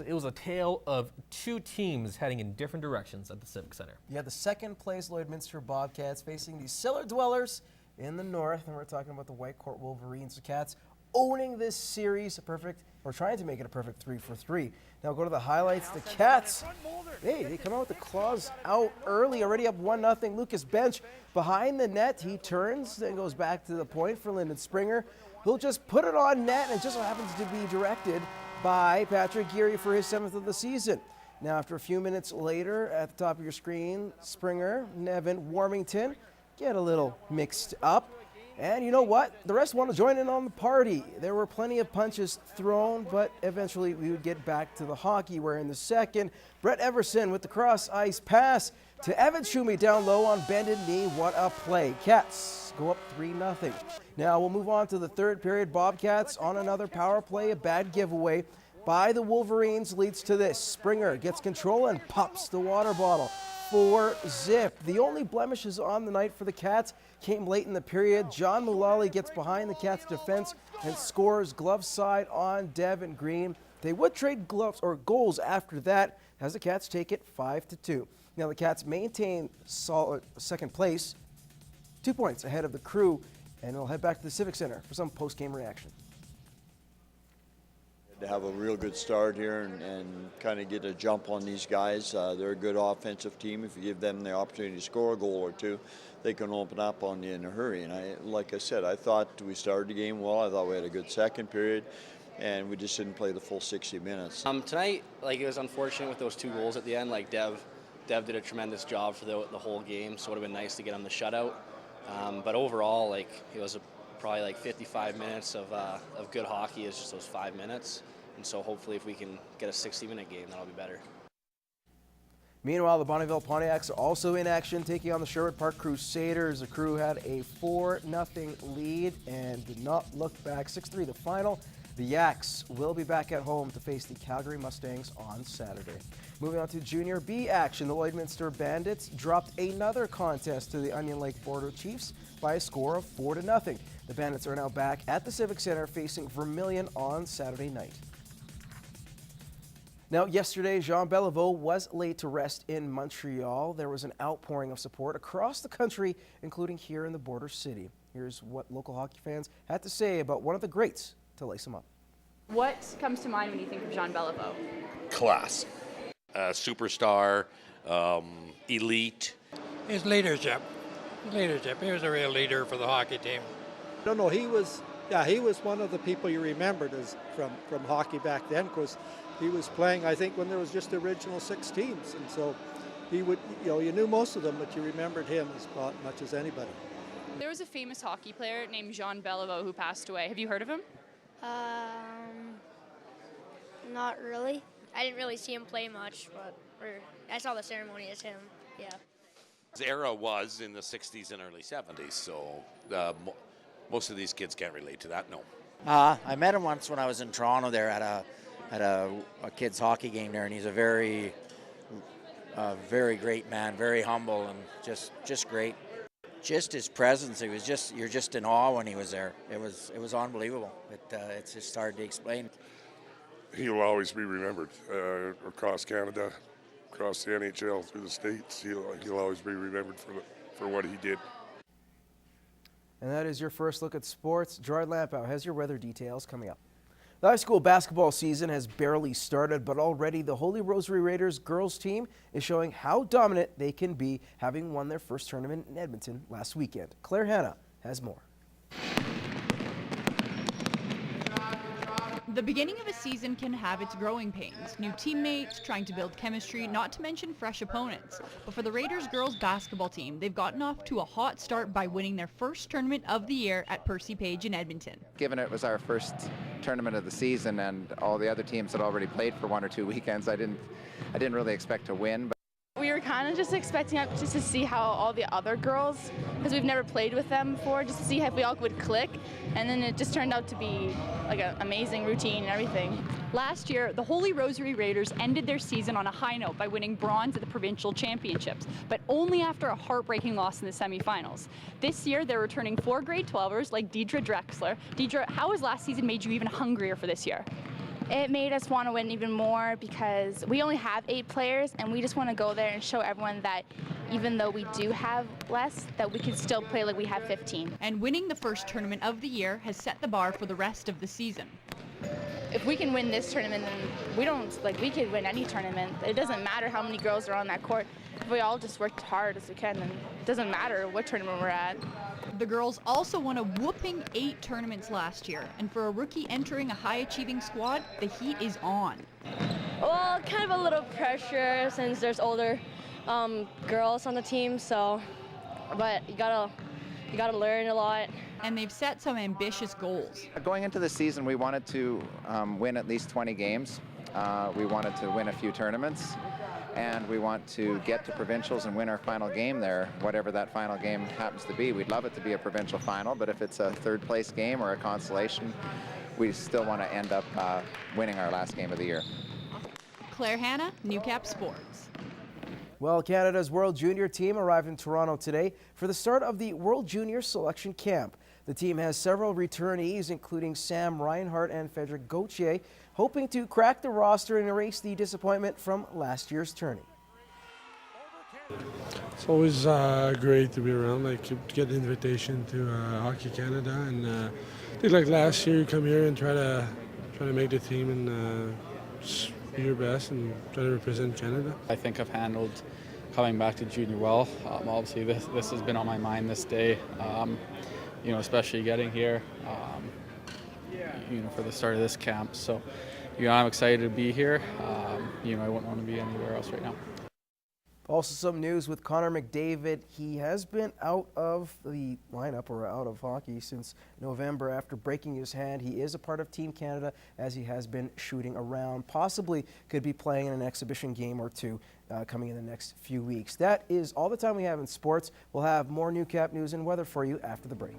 It was a tale of two teams heading in different directions at the Civic Center. Yeah, the second place Lloydminster Bobcats facing the cellar dwellers in the north, and we're talking about the Whitecourt Wolverines. The Cats owning this series, trying to make it a perfect 3-for-3. Now go to the highlights. The Cats, they come out with the claws out early, already up 1-0. Lucas Bench behind the net. He turns, then goes back to the point for Lyndon Springer. He'll just put it on net, and it just so happens to be directed by Patrick Geary for his 7th of the season. Now, after a few minutes later, at the top of your screen, Springer, Nevin, Warmington get a little mixed up. And you know what? The rest want to join in on the party. There were plenty of punches thrown, but eventually we would get back to the hockey, where in the second, Brett Everson with the cross-ice pass to Evan Schumi down low on bended knee. What a play. Cats go up 3-0. Now we'll move on to the third period. Bobcats on another power play. A bad giveaway by the Wolverines leads to this. Springer gets control and pops the water bottle. 4-0. The only blemishes on the night for the Cats came late in the period. John Mullally gets behind the Cats' defense and scores glove side on Devin Green. They would trade goals after that, as the Cats take it 5-2. Now the Cats maintain solid second place, 2 points ahead of the Crew, and they'll head back to the Civic Center for some post-game reaction. To have a real good start here and kind of get a jump on these guys. They're a good offensive team. If you give them the opportunity to score a goal or two, they can open up on you in a hurry. And like I said, I thought we started the game well. I thought we had a good second period, and we just didn't play the full 60 minutes. Tonight, it was unfortunate with those 2 goals at the end. Dev did a tremendous job for the whole game, so it would have been nice to get him the shutout. But overall, it was probably 55 minutes of good hockey. Is just those 5 minutes. And so hopefully if we can get a 60-minute game, that'll be better. Meanwhile, the Bonnyville Pontiacs are also in action, taking on the Sherwood Park Crusaders. The Crew had a 4-0 lead and did not look back. 6-3 the final. The Yaks will be back at home to face the Calgary Mustangs on Saturday. Moving on to Junior B action, the Lloydminster Bandits dropped another contest to the Onion Lake Border Chiefs by a score of 4-0. The Bandits are now back at the Civic Center facing Vermilion on Saturday night. Now, yesterday, Jean Beliveau was laid to rest in Montreal. There was an outpouring of support across the country, including here in the border city. Here's what local hockey fans had to say about one of the greats to lace him up. What comes to mind when you think of Jean Beliveau? Class. Superstar, elite. His leadership. He was a real leader for the hockey team. No, he was one of the people you remembered as from hockey back then, because he was playing, I think, when there was just the original 6 teams, and so he would, you knew most of them, but you remembered him as much as anybody. There was a famous hockey player named Jean Beliveau who passed away. Have you heard of him? Not really. I didn't really see him play much, but I saw the ceremony as him, yeah. His era was in the 60s and early 70s, so most of these kids can't relate to that, no. I met him once when I was in Toronto there at a kids hockey game there, and he's a very great man, very humble, and just great. Just his presence, you're just in awe when he was there. It was unbelievable. It's just hard to explain. He'll always be remembered across Canada, across the NHL, through the States. He'll always be remembered for what he did. And that is your first look at sports. Gerard Lampow has your weather details coming up. The high school basketball season has barely started, but already the Holy Rosary Raiders girls team is showing how dominant they can be, having won their first tournament in Edmonton last weekend. Claire Hanna has more. The beginning of a season can have its growing pains. New teammates, trying to build chemistry, not to mention fresh opponents. But for the Raiders girls basketball team, they've gotten off to a hot start by winning their first tournament of the year at Percy Page in Edmonton. Given it was our first tournament of the season and all the other teams had already played for 1 or 2 weekends, I didn't really expect to win. But We were kind of just expecting just to see how all the other girls, because we've never played with them before, just to see if we all would click. And then it just turned out to be like an amazing routine and everything. Last year, the Holy Rosary Raiders ended their season on a high note by winning bronze at the provincial championships, but only after a heartbreaking loss in the semifinals. This year, they're returning 4 grade 12ers like Deidre Drexler. Deidre, how has last season made you even hungrier for this year? It made us want to win even more because we only have 8 players, and we just want to go there and show everyone that even though we do have less, that we can still play like we have 15. And winning the first tournament of the year has set the bar for the rest of the season. If we can win this tournament, then we could win any tournament. It doesn't matter how many girls are on that court. If we all just worked hard as we can, then it doesn't matter what tournament we're at. The girls also won a whooping 8 tournaments last year, and for a rookie entering a high-achieving squad, the heat is on. Well, kind of a little pressure since there's older girls on the team, but you gotta learn a lot. And they've set some ambitious goals. Going into the season, we wanted to win at least 20 games. We wanted to win a few tournaments, and we want to get to provincials and win our final game there, whatever that final game happens to be. We'd love it to be a provincial final, but if it's a third-place game or a consolation, we still want to end up winning our last game of the year. Claire Hanna, Newcap Sports. Well, Canada's World Junior team arrived in Toronto today for the start of the World Junior Selection Camp. The team has several returnees, including Sam Reinhart and Frederick Gauthier, hoping to crack the roster and erase the disappointment from last year's tourney. It's always great to be around, to get an invitation to Hockey Canada, and I think like last year you come here and try to make the team and just be your best and try to represent Canada. I think I've handled coming back to junior well. Obviously this has been on my mind this day, especially getting here, for the start of this camp. So, I'm excited to be here. I wouldn't want to be anywhere else right now. Also some news with Connor McDavid. He has been out of the lineup or out of hockey since November after breaking his hand. He is a part of Team Canada as he has been shooting around. Possibly could be playing in an exhibition game or two coming in the next few weeks. That is all the time we have in sports. We'll have more Newcap news and weather for you after the break.